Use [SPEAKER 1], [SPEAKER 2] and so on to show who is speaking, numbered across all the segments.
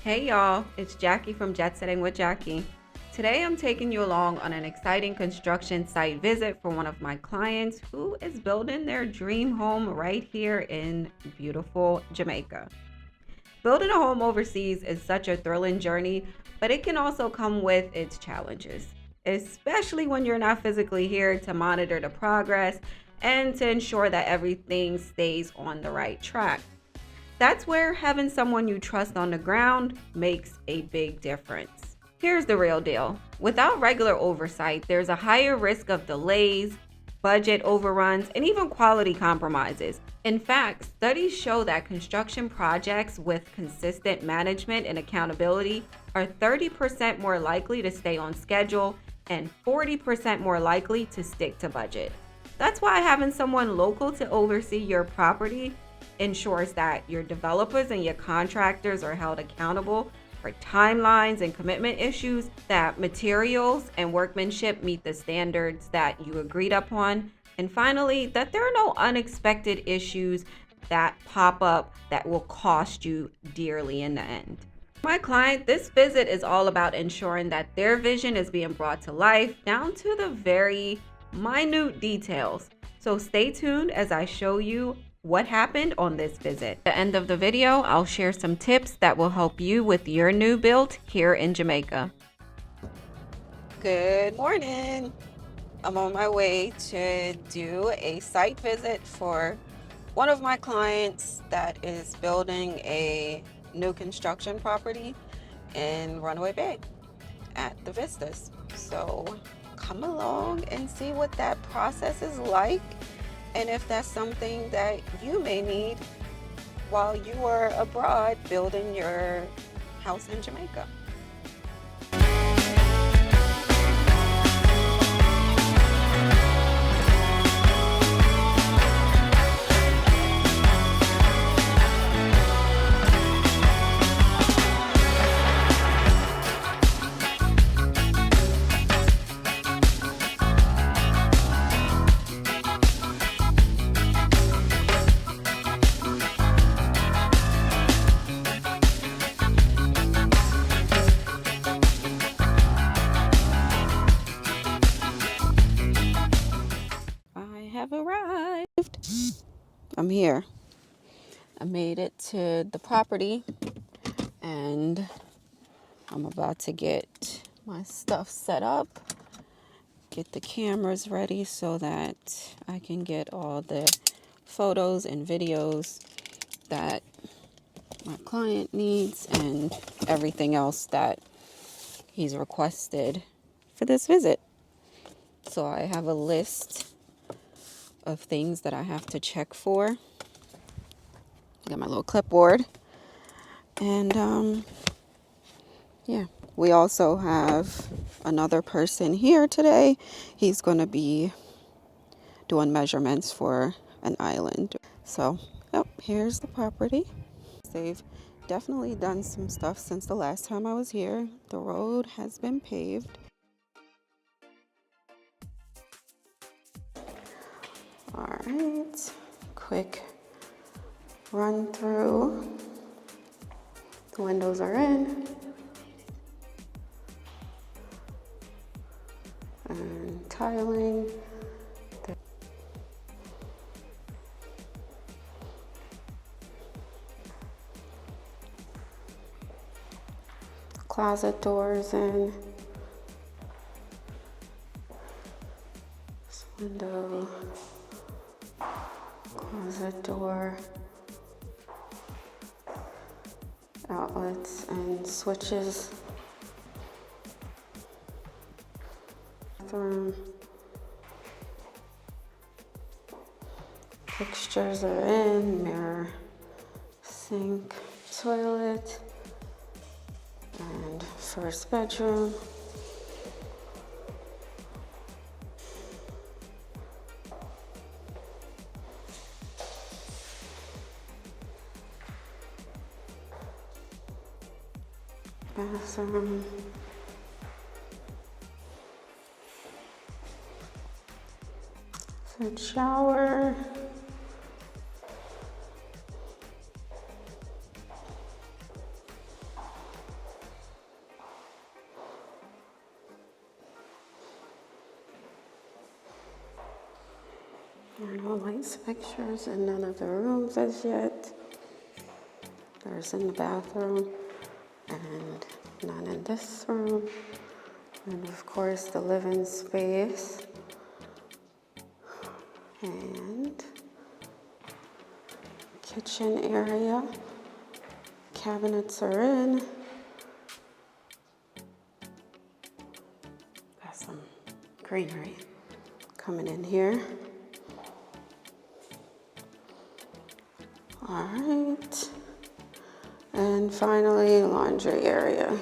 [SPEAKER 1] Hey y'all, it's Jackie from Jet Setting with Jackie. Today I'm taking you along on an exciting construction site visit for one of my clients who is building their dream home right here in beautiful Jamaica. Building a home overseas is such a thrilling journey, but it can also come with its challenges, especially when you're not physically here to monitor the progress and to ensure that everything stays on the right track. That's where having someone you trust on the ground makes a big difference. Here's the real deal. Without regular oversight, there's a higher risk of delays, budget overruns, and even quality compromises. In fact, studies show that construction projects with consistent management and accountability are 30% more likely to stay on schedule and 40% more likely to stick to budget. That's why having someone local to oversee your property ensures that your developers and your contractors are held accountable for timelines and commitment issues, that materials and workmanship meet the standards that you agreed upon, and finally, that there are no unexpected issues that pop up that will cost you dearly in the end. My client, this visit is all about ensuring that their vision is being brought to life down to the very minute details. So stay tuned as I show you what happened on this visit. At the end of the video, I'll share some tips that will help you with your new build here in Jamaica. Good morning. I'm on my way to do a site visit for one of my clients that is building a new construction property in Runaway Bay at the Vistas. So come along and see what that process is like, and if that's something that you may need while you are abroad building your house in Jamaica. Have arrived. I'm here. I made it to the property and I'm about to get my stuff set up, get the cameras ready so that I can get all the photos and videos that my client needs and everything else that he's requested for this visit. So I have a list of things that I have to check for. I got my little clipboard. And yeah, we also have another person here today. He's going to be doing measurements for an island. So, here's the property. They've definitely done some stuff since the last time I was here. The road has been paved. All right, quick run through. The windows are in. And tiling. Closet doors in. This window. Closet door. Outlets and switches. Bathroom. Fixtures are in. Mirror, sink, toilet, and first bedroom. Bathroom. Food shower.
[SPEAKER 2] There are no lights fixtures in none of the rooms as yet. There's in the bathroom and none in this room. And of course the living space. And kitchen area. Cabinets are in. Got some greenery coming in here. All right. And finally, laundry area.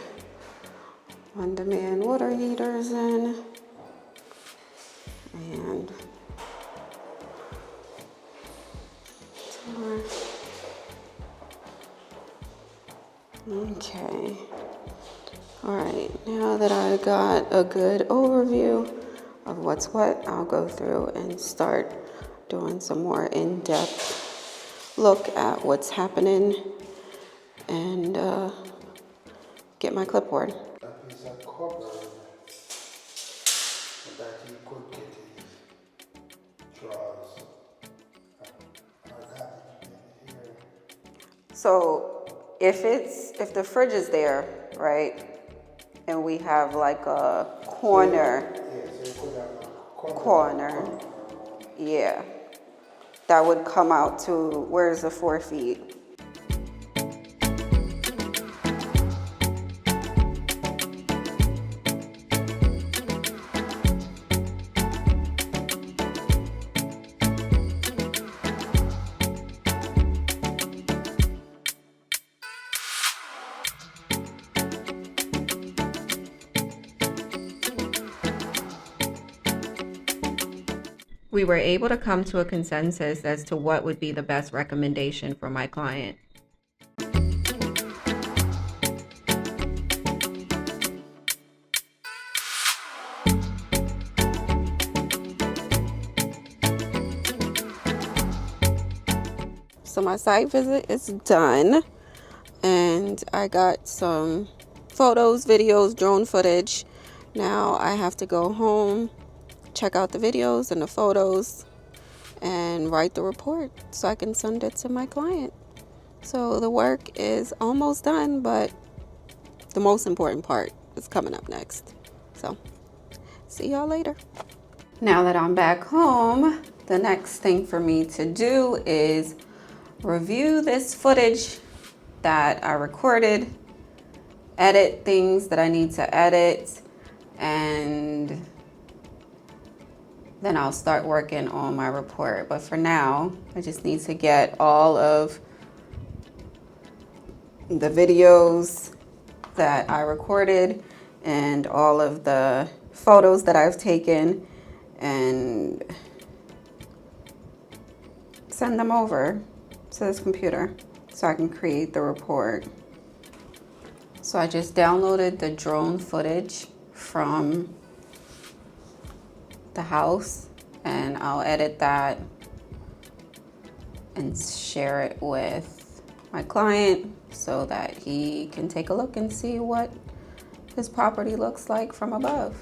[SPEAKER 2] On-demand water heaters in. And okay. All right, now that I got a good overview of what's what, I'll go through and start doing some more in-depth look at what's happening and get my clipboard.
[SPEAKER 3] That is a cupboard that you could get in drawers. I got it in here.
[SPEAKER 2] So if the fridge is there, right, and we have like a corner,
[SPEAKER 3] Yes, you could have a
[SPEAKER 2] corner, yeah, that would come out to, where's the 4 feet?
[SPEAKER 1] We were able to come to a consensus as to what would be the best recommendation for my client.
[SPEAKER 2] So my site visit is done and I got some photos, videos, drone footage. Now I have to go home, check out the videos and the photos and write the report so I can send it to my client. So the work is almost done, but the most important part is coming up next. So see y'all later. Now that I'm back home, the next thing for me to do is review this footage that I recorded, edit things that I need to edit, and then I'll start working on my report. But for now, I just need to get all of the videos that I recorded and all of the photos that I've taken and send them over to this computer so I can create the report. So I just downloaded the drone footage from the house and I'll edit that and share it with my client so that he can take a look and see what his property looks like from above.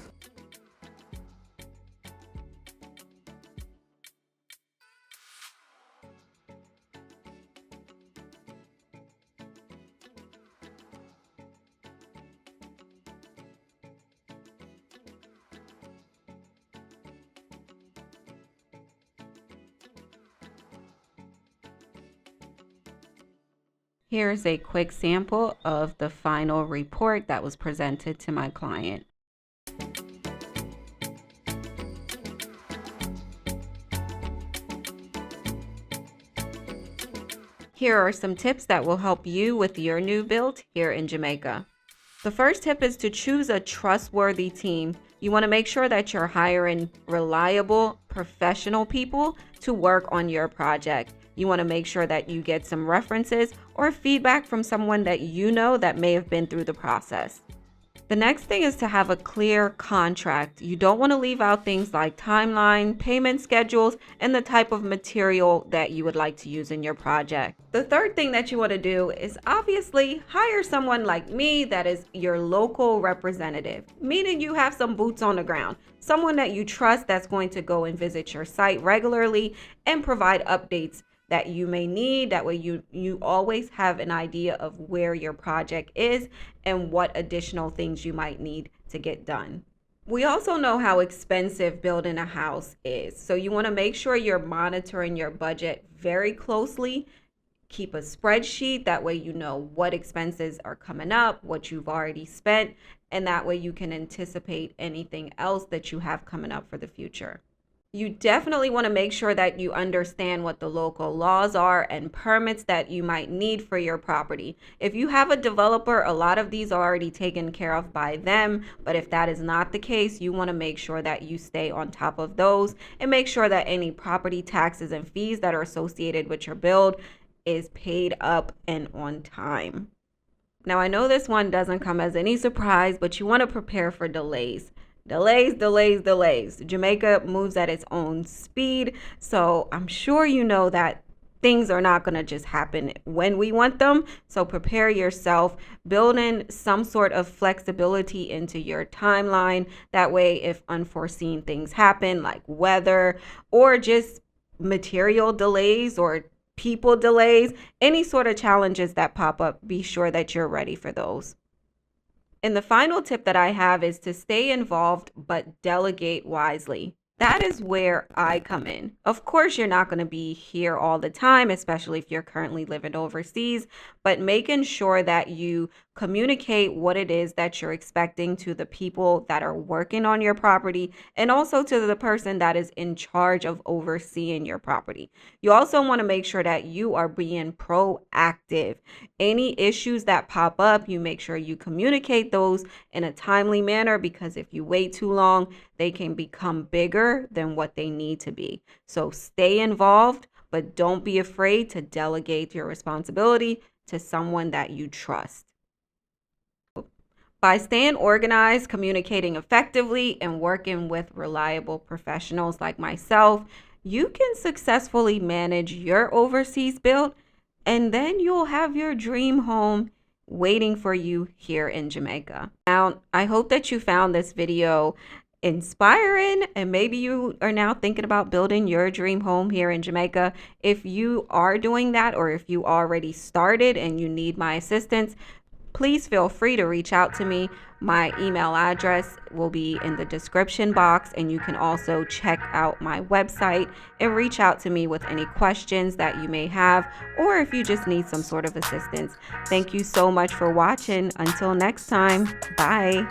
[SPEAKER 1] Here's a quick sample of the final report that was presented to my client. Here are some tips that will help you with your new build here in Jamaica. The first tip is to choose a trustworthy team. You want to make sure that you're hiring reliable, professional people to work on your project. You want to make sure that you get some references or feedback from someone that you know that may have been through the process. The next thing is to have a clear contract. You don't want to leave out things like timeline, payment schedules, and the type of material that you would like to use in your project. The third thing that you want to do is obviously hire someone like me that is your local representative, meaning you have some boots on the ground, someone that you trust that's going to go and visit your site regularly and provide updates that you may need. That way you always have an idea of where your project is and what additional things you might need to get done. We also know how expensive building a house is, so you want to make sure you're monitoring your budget very closely. Keep a spreadsheet, that way you know what expenses are coming up, what you've already spent, and that way you can anticipate anything else that you have coming up for the future. You definitely want to make sure that you understand what the local laws are and permits that you might need for your property. If you have a developer, a lot of these are already taken care of by them, but if that is not the case, you want to make sure that you stay on top of those and make sure that any property taxes and fees that are associated with your build is paid up and on time. Now, I know this one doesn't come as any surprise, but you want to prepare for delays. Delays. Jamaica moves at its own speed, so I'm sure you know that things are not going to just happen when we want them. So prepare yourself, build in some sort of flexibility into your timeline. That way, if unforeseen things happen, like weather or just material delays or people delays, any sort of challenges that pop up, be sure that you're ready for those. And the final tip that I have is to stay involved, but delegate wisely. That is where I come in. Of course, you're not going to be here all the time, especially if you're currently living overseas, but making sure that you communicate what it is that you're expecting to the people that are working on your property and also to the person that is in charge of overseeing your property. You also want to make sure that you are being proactive. Any issues that pop up, you make sure you communicate those in a timely manner, because if you wait too long, they can become bigger than what they need to be. So stay involved, but don't be afraid to delegate your responsibility to someone that you trust. By staying organized, communicating effectively, and working with reliable professionals like myself, you can successfully manage your overseas build, and then you'll have your dream home waiting for you here in Jamaica. Now, I hope that you found this video inspiring, and maybe you are now thinking about building your dream home here in Jamaica. If you are doing that, or if you already started and you need my assistance, please feel free to reach out to me. My email address will be in the description box, and you can also check out my website and reach out to me with any questions that you may have, or if you just need some sort of assistance. Thank you so much for watching. Until next time, bye.